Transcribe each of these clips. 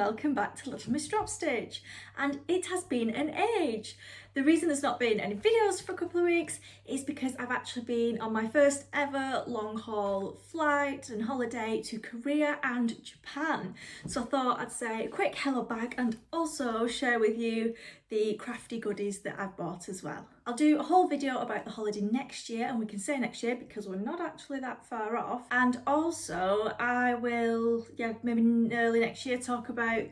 welcome back to Little Miss Drop Stitch. And it has been an age. The reason there's not been any videos for a couple of weeks is because I've actually been on my first ever long haul flight and holiday to Korea and Japan. So I thought I'd say a quick hello back and also share with you the crafty goodies that I've bought as well. I'll do a whole video about the holiday next year, and we can say next year because we're not actually that far off. And also I will, maybe early next year, talk about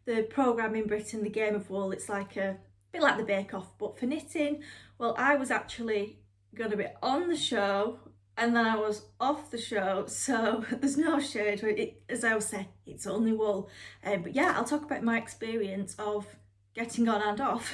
the programme in Britain, the Game of Wool. It's like a bit like the Bake Off, but for knitting. Well, I was actually going to be on the show and then I was off the show, so there's no shade. As I always say, it's only wool. But yeah, I'll talk about my experience of getting on and off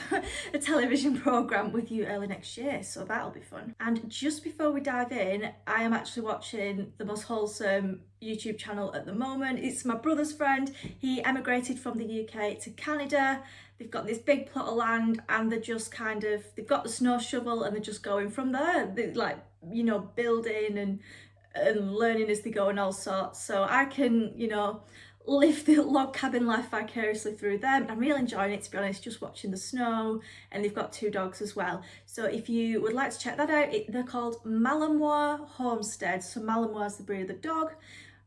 a television programme with you early next year, so that'll be fun. And just before we dive in, I am actually watching the most wholesome YouTube channel at the moment. It's my brother's friend. He emigrated from the UK to Canada. They've got this big plot of land and they're just they've got the snow shovel and they're just going from there. They're like, you know, building and learning as they go and all sorts. So I can, you know, live the log cabin life vicariously through them. I'm really enjoying it, to be honest, just watching the snow, and they've got 2 dogs as well. So if you would like to check that out, they're called Malinois Homestead. So Malinois is the breed of the dog.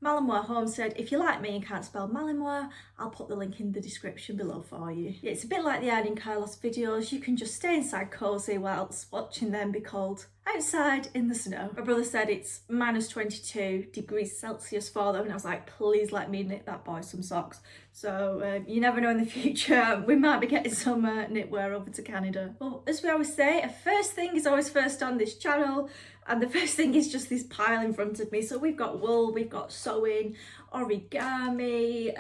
Malinois Homestead. If you like me and can't spell Malinois, I'll put the link in the description below for you. Yeah, it's a bit like the Ironing Carlos videos. You can just stay inside cosy whilst watching them be called outside in the snow. My brother said it's minus 22 degrees Celsius for them, and I was like, please let me knit that boy some socks. So you never know, in the future we might be getting some knitwear over to Canada. Well, as we always say, a first thing is always first on this channel, and the first thing is just this pile in front of me. So we've got wool, we've got sewing, origami,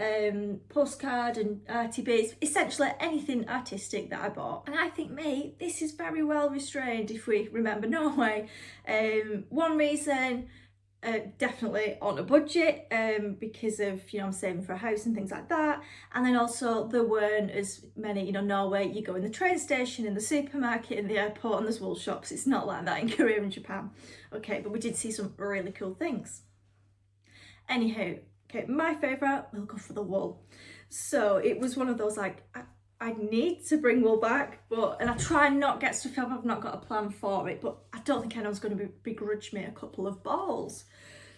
postcard and arty bits, essentially anything artistic that I bought. And I think, mate, this is very well restrained if we remember Norway. One reason, definitely on a budget, because of, you know, I'm saving for a house and things like that. And then also there weren't as many, you know, Norway, you go in the train station, in the supermarket, in the airport, and there's wool shops. It's not like that in Korea and Japan. Okay, but we did see some really cool things. Anywho, okay, my favourite, we'll go for the wool. So it was one of those, like, I need to bring wool back, and I try and not get stuff if I've not got a plan for it, but I don't think anyone's going to begrudge me a couple of balls.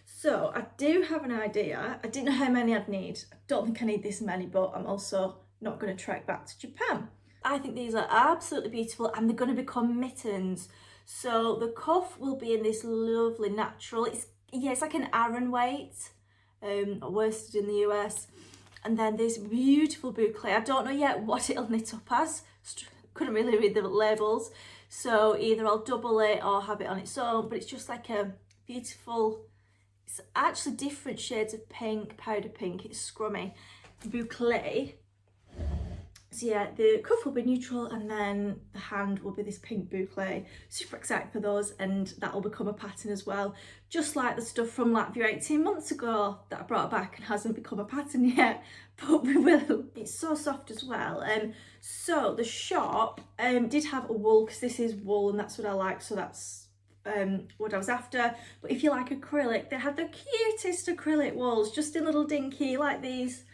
So I do have an idea. I didn't know how many I'd need. I don't think I need this many, but I'm also not going to trek back to Japan. I think these are absolutely beautiful, and they're going to become mittens. So the cuff will be in this lovely natural, it's like an Aran weight, worsted in the US. And then this beautiful boucle. I don't know yet what it'll knit up as. Couldn't really read the labels. So either I'll double it or have it on its own. But it's just like a beautiful, it's actually different shades of pink, powder pink. It's scrummy. Boucle. So yeah, the cuff will be neutral and then the hand will be this pink boucle. Super excited for those, and that will become a pattern as well. Just like the stuff from Latvia 18 months ago that I brought back and hasn't become a pattern yet, but we will. It's so soft as well. So the shop did have a wool, because this is wool and that's what I like, so that's what I was after. But if you like acrylic, they had the cutest acrylic wools, just in little dinky, like these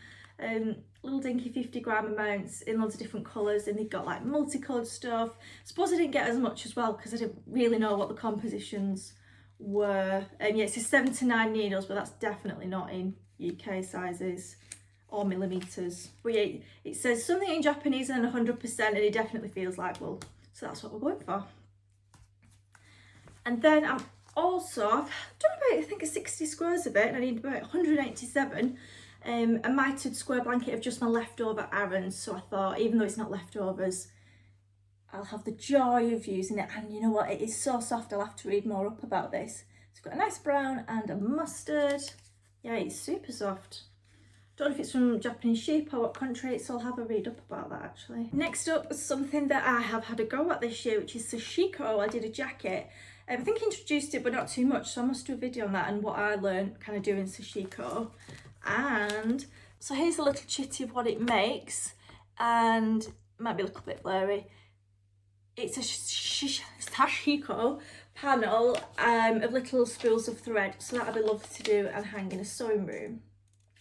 little dinky 50-gram amounts in loads of different colours, and they've got like multicoloured stuff. I suppose I didn't get as much as well because I didn't really know what the compositions were. And yeah, it says 7 to 9 needles, but that's definitely not in UK sizes or millimetres. But yeah, it says something in Japanese and 100%, and it definitely feels like wool. So that's what we're going for. And then I've done about, I think, 60 squares of it, and I need about 187. A mitered square blanket of just my leftover Arans. So I thought, even though it's not leftovers, I'll have the joy of using it. And you know what, it is so soft, I'll have to read more up about this. It's got a nice brown and a mustard. Yeah, it's super soft. Don't know if it's from Japanese sheep or what country, so I'll have a read up about that actually. Next up is something that I have had a go at this year, which is sashiko. I did a jacket. I think I introduced it, but not too much, so I must do a video on that and what I learned kind of doing sashiko. And so here's a little chitty of what it makes, and it might be a little bit blurry. It's a sashiko panel of little spools of thread, so that would be lovely to do and hang in a sewing room.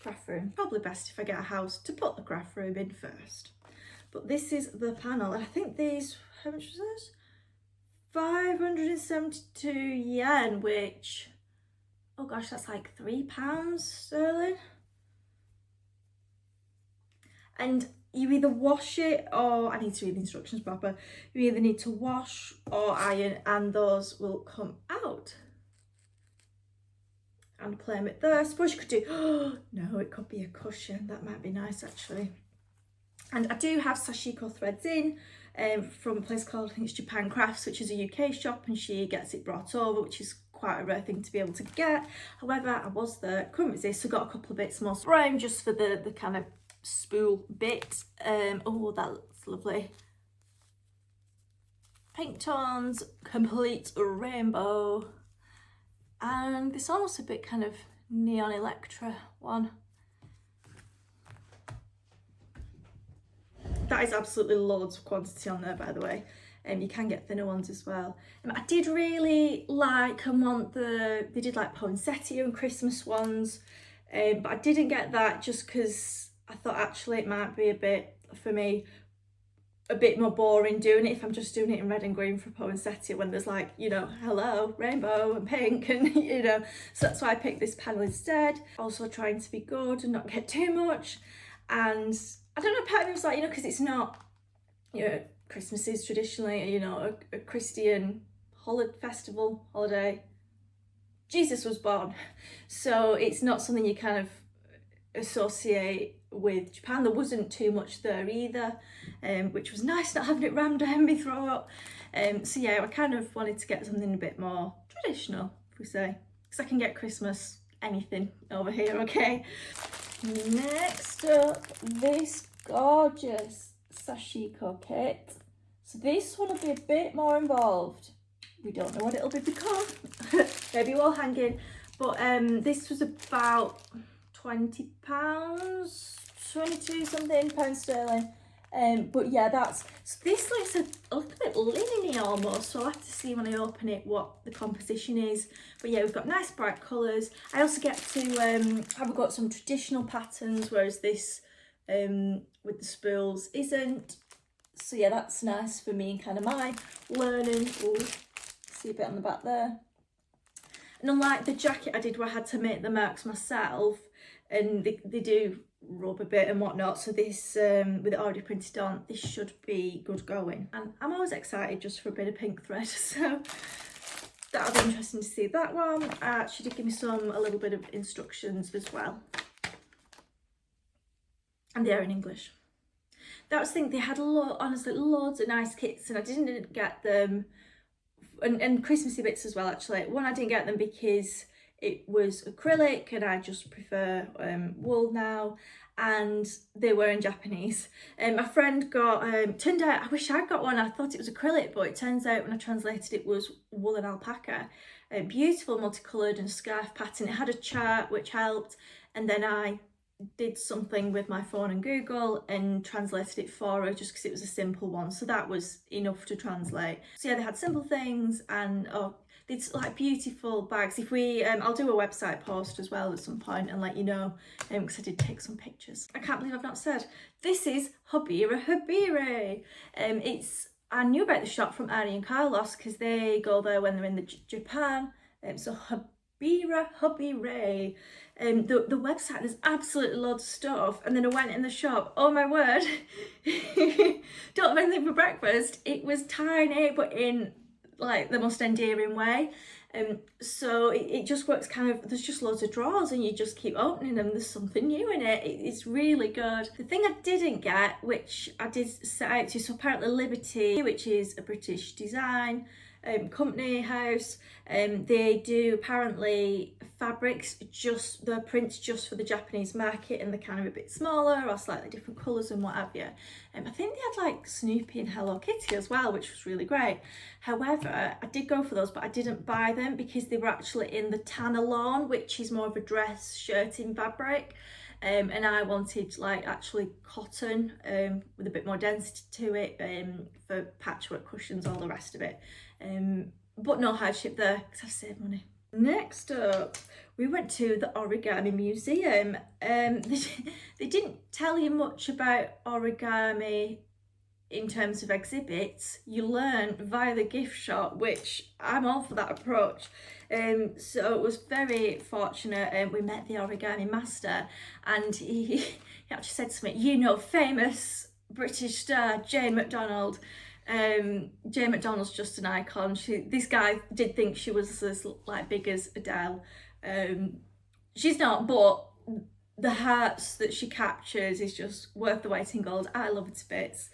craft room. Probably best if I get a house to put the craft room in first. But this is the panel, and I think these, how much was this? 572 yen, which, oh gosh, that's like £3 sterling. And you either wash it, or I need to read the instructions proper. You either need to wash or iron, and those will come out. And play it there. I suppose you could do, oh no, it could be a cushion. That might be nice actually. And I do have sashiko threads in from a place called, I think it's Japan Crafts, which is a UK shop, and she gets it brought over, which is quite a rare thing to be able to get. However, I was there, couldn't resist, so got a couple of bits more frame just for the kind of spool bit. Oh, that looks lovely. Pink tones, complete rainbow. And this almost a bit kind of neon electra one. That is absolutely loads of quantity on there, by the way. You can get thinner ones as well. I did really like and want they did like poinsettia and Christmas ones, but I didn't get that just because I thought actually it might be a bit, for me, a bit more boring doing it if I'm just doing it in red and green for poinsettia, when there's like, you know, hello, rainbow and pink, and you know, so that's why I picked this panel instead. Also trying to be good and not get too much. And I don't know, part of me was like, you know, because it's not, you know, Christmas is traditionally, you know, a Christian holiday. Jesus was born, so it's not something you kind of associate with Japan. There wasn't too much there either, which was nice, not having it rammed down my throat. So yeah, I kind of wanted to get something a bit more traditional, if we say, because I can get Christmas anything over here, okay? Next up, this gorgeous sashiko kit. So this one will be a bit more involved. We don't know what it'll be because maybe wall hanging, but this was about £20, 22 something pounds sterling. But yeah, that's, so this looks a little bit linen-y almost, so I'll have to see when I open it what the composition is. But yeah, we've got nice bright colours. I also get to have a go at some traditional patterns, whereas this with the spools isn't. So yeah, that's nice for me and kind of my learning. Ooh, see a bit on the back there. And unlike the jacket I did where I had to make the marks myself, and they do rub a bit and whatnot, so this with it already printed on, this should be good going. And I'm always excited just for a bit of pink thread, so that'll be interesting to see that one. She did give me a little bit of instructions as well, and they're in English. That was the thing, they had honestly loads of nice kits, and I didn't get them, and Christmassy bits as well actually. One, I didn't get them because it was acrylic and I just prefer wool now, and they were in Japanese. My friend got, turned out, I wish I'd got one, I thought it was acrylic, but it turns out when I translated it was wool and alpaca. Beautiful multicoloured and scarf pattern. It had a chart which helped, and then I did something with my phone and Google and translated it for her just because it was a simple one, so that was enough to translate. So yeah, they had simple things, and it's like beautiful bags. If we I'll do a website post as well at some point and let you know, because I did take some pictures. I can't believe I've not said this is Hobbyra Hobbyre. I knew about the shop from Ari and Carlos because they go there when they're in Japan. So Hobbyra Hobbyre. The website, there's absolutely loads of stuff, and then I went in the shop, oh my word, don't have anything for breakfast. It was tiny, but in like the most endearing way. So it just works kind of, there's just loads of drawers and you just keep opening them, there's something new in it. It's really good. The thing I didn't get, which I did set out to, so apparently Liberty, which is a British design company house, they do apparently fabrics, just the prints just for the Japanese market, and they're kind of a bit smaller or slightly different colours and what have you. I think they had like Snoopy and Hello Kitty as well, which was really great. However, I did go for those, but I didn't buy them because they were actually in the Tanner lawn, which is more of a dress shirting fabric. And I wanted like actually cotton with a bit more density to it for patchwork cushions, all the rest of it. But no hardship there because I've saved money. Next up, we went to the Origami Museum. They didn't tell you much about origami in terms of exhibits. You learn via the gift shop, which I'm all for that approach. So it was very fortunate. We met the origami master, and he actually said to me, you know, famous British star Jane McDonald. Jane McDonald's just an icon. This guy did think she was as like big as Adele. She's not, but the hearts that she captures is just worth the weight in gold. I love her to bits.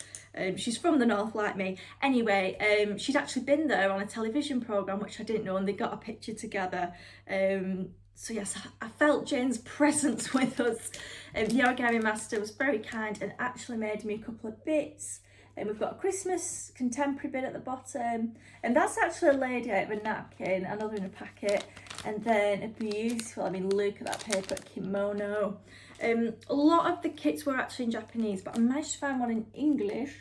She's from the north like me. Anyway, she'd actually been there on a television programme, which I didn't know, and they got a picture together. So yes, I felt Jane's presence with us. The origami master was very kind and actually made me a couple of bits. And we've got a Christmas contemporary bit at the bottom, and that's actually a lady out of a napkin, another in a packet, and then a beautiful, I mean, look at that paper, kimono. A lot of the kits were actually in Japanese, but I managed to find one in English.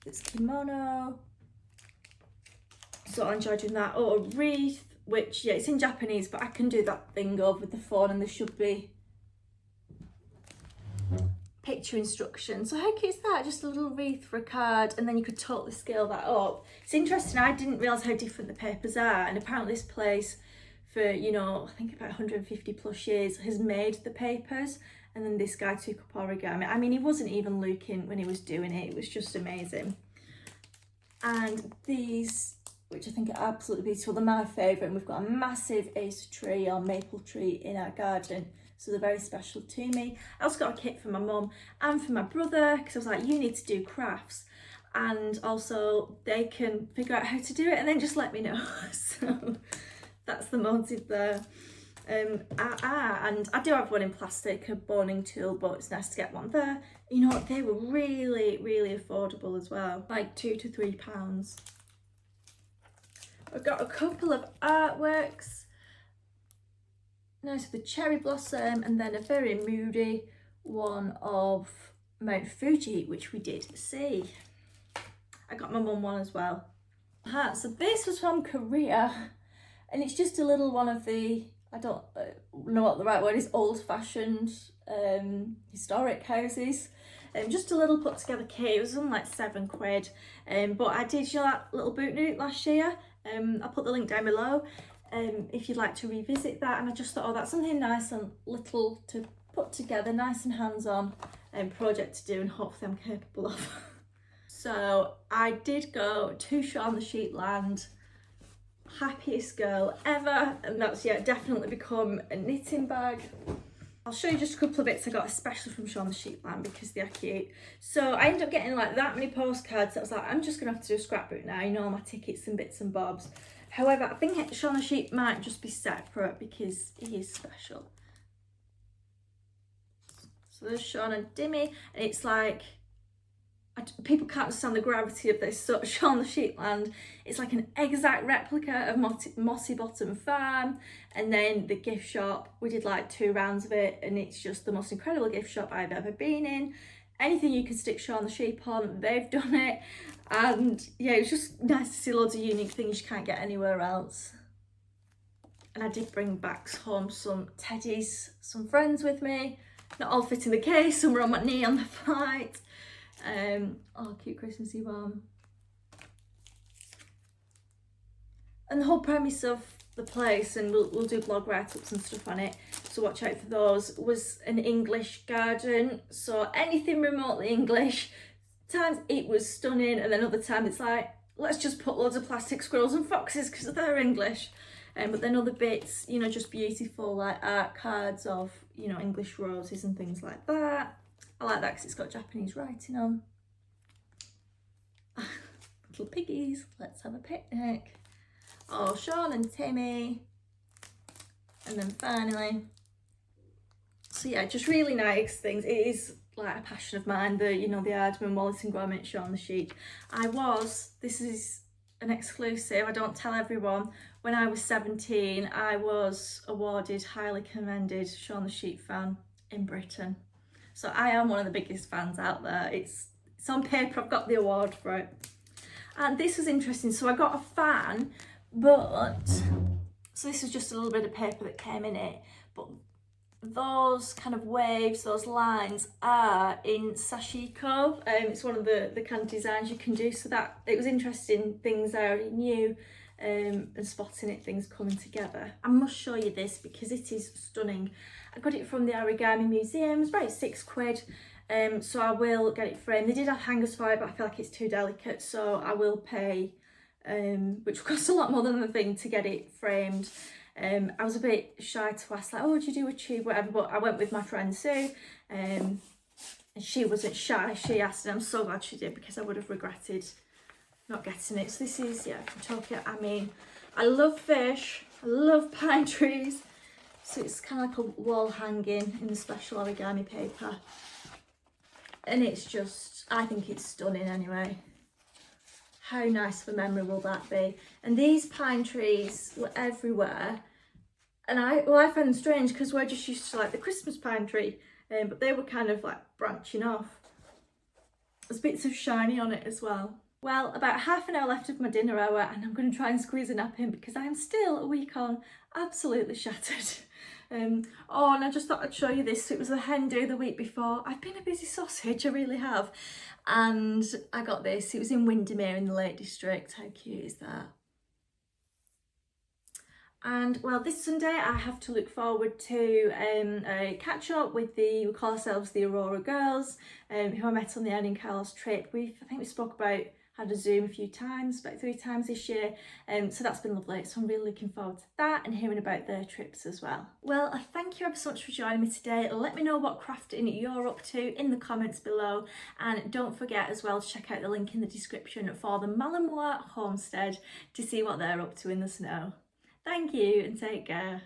It's kimono, so I enjoyed doing that. Oh, a wreath, which, yeah, it's in Japanese, but I can do that thing over the phone, and there should be picture instructions. So how cute is that? Just a little wreath for a card, and then you could totally scale that up. It's interesting, I didn't realise how different the papers are, and apparently this place for, you know, I think about 150 plus years has made the papers, and then this guy took up origami. I mean, he wasn't even looking when he was doing it. It was just amazing. And these, which I think are absolutely beautiful, they're my favourite, and we've got a massive Acer tree or maple tree in our garden, so they're very special to me. I also got a kit for my mum and for my brother, because I was like, you need to do crafts, and also they can figure out how to do it and then just let me know. So that's the motive there. And I do have one in plastic, a boning tool, but it's nice to get one there. You know what, they were really, really affordable as well, like £2 to £3. I've got a couple of artworks. Nice, the cherry blossom, and then a very moody one of Mount Fuji, which we did see. I got my mum one as well. So this was from Korea, and it's just a little one of the, I don't know what the right word is, old-fashioned historic houses. Just a little put together kit. It was on like £7. But I did show that little boot note last year. I'll put the link down below if you'd like to revisit that. And I just thought, oh, that's something nice and little to put together, nice and hands-on project to do, and hopefully I'm capable of. So I did go to Shaun the Sheepland, happiest girl ever, and that's, yeah, definitely become a knitting bag. I'll show you just a couple of bits I got especially from Shaun the Sheepland because they're cute. So I ended up getting like that many postcards that I was like, I'm just gonna have to do a scrapbook now, you know, all my tickets and bits and bobs. However, I think Shaun the Sheep might just be separate because he is special. So there's Shaun and Dimmy, and it's like, people can't understand the gravity of this. So Shaun the Sheepland, it's like an exact replica of Mossy Bottom Farm, and then the gift shop, we did like 2 rounds of it, and it's just the most incredible gift shop I've ever been in. Anything you can stick Shaun the Sheep on, they've done it. And yeah, it was just nice to see loads of unique things you can't get anywhere else. And I did bring back home some teddies, some friends with me, not all fit in the case, some were on my knee on the flight. Oh, cute Christmassy one. And the whole premise of the place, and we'll do blog write-ups and stuff on it, so watch out for those, was an English garden. So anything remotely English, times it was stunning, and then other times it's like, let's just put loads of plastic squirrels and foxes because they're English. But then other bits, you know, just beautiful like art cards of, you know, English roses and things like that. I like that because it's got Japanese writing on. Little piggies, let's have a picnic. Oh, Shaun and Timmy. And then finally, so yeah, just really nice things. It is like a passion of mine, the, you know, the Aardman, Wallace and Gromit, Shaun the Sheep. This is an exclusive, I don't tell everyone, when I was 17, I was awarded highly commended Shaun the Sheep fan in Britain. So I am one of the biggest fans out there. It's on paper, I've got the award for it. And this was interesting. So I got a fan, but So this was just a little bit of paper that came in it, but those kind of waves, those lines are in sashiko. It's one of the kind of designs you can do, so that it was interesting things I already knew, and spotting it, things coming together. I must show you this because it is stunning. I got it from the Origami Museum. It's about £6, so I will get it framed. They did have hangers for it, but I feel like it's too delicate, so I will pay, which costs a lot more than the thing, to get it framed. I was a bit shy to ask, like, oh, do you do a tube, whatever, but I went with my friend Sue, and she wasn't shy. She asked, and I'm so glad she did, because I would have regretted not getting it. So this is, yeah, from Tokyo. I mean, I love fish, I love pine trees, so it's kind of like a wall hanging in the special origami paper, and it's just, I think it's stunning anyway. How nice of a memory will that be? And these pine trees were everywhere, and I found them strange because we're just used to like the Christmas pine tree, but they were kind of like branching off. There's bits of shiny on it as well. Well, about half an hour left of my dinner hour, and I'm going to try and squeeze a nap in because I'm still a week on, absolutely shattered. Oh, and I just thought I'd show you this. It was the hen do the week before. I've been a busy sausage, I really have. And I got this. It was in Windermere in the Lake District. How cute is that? And well, this Sunday I have to look forward to a catch up with we call ourselves the Aurora Girls, who I met on the Annie and Carlos trip. I think we spoke about, had a Zoom a few times, about 3 times this year, so that's been lovely. So I'm really looking forward to that and hearing about their trips as well. Well, I thank you ever so much for joining me today. Let me know what crafting you're up to in the comments below, and don't forget as well to check out the link in the description for the Malamois homestead to see what they're up to in the snow. Thank you and take care.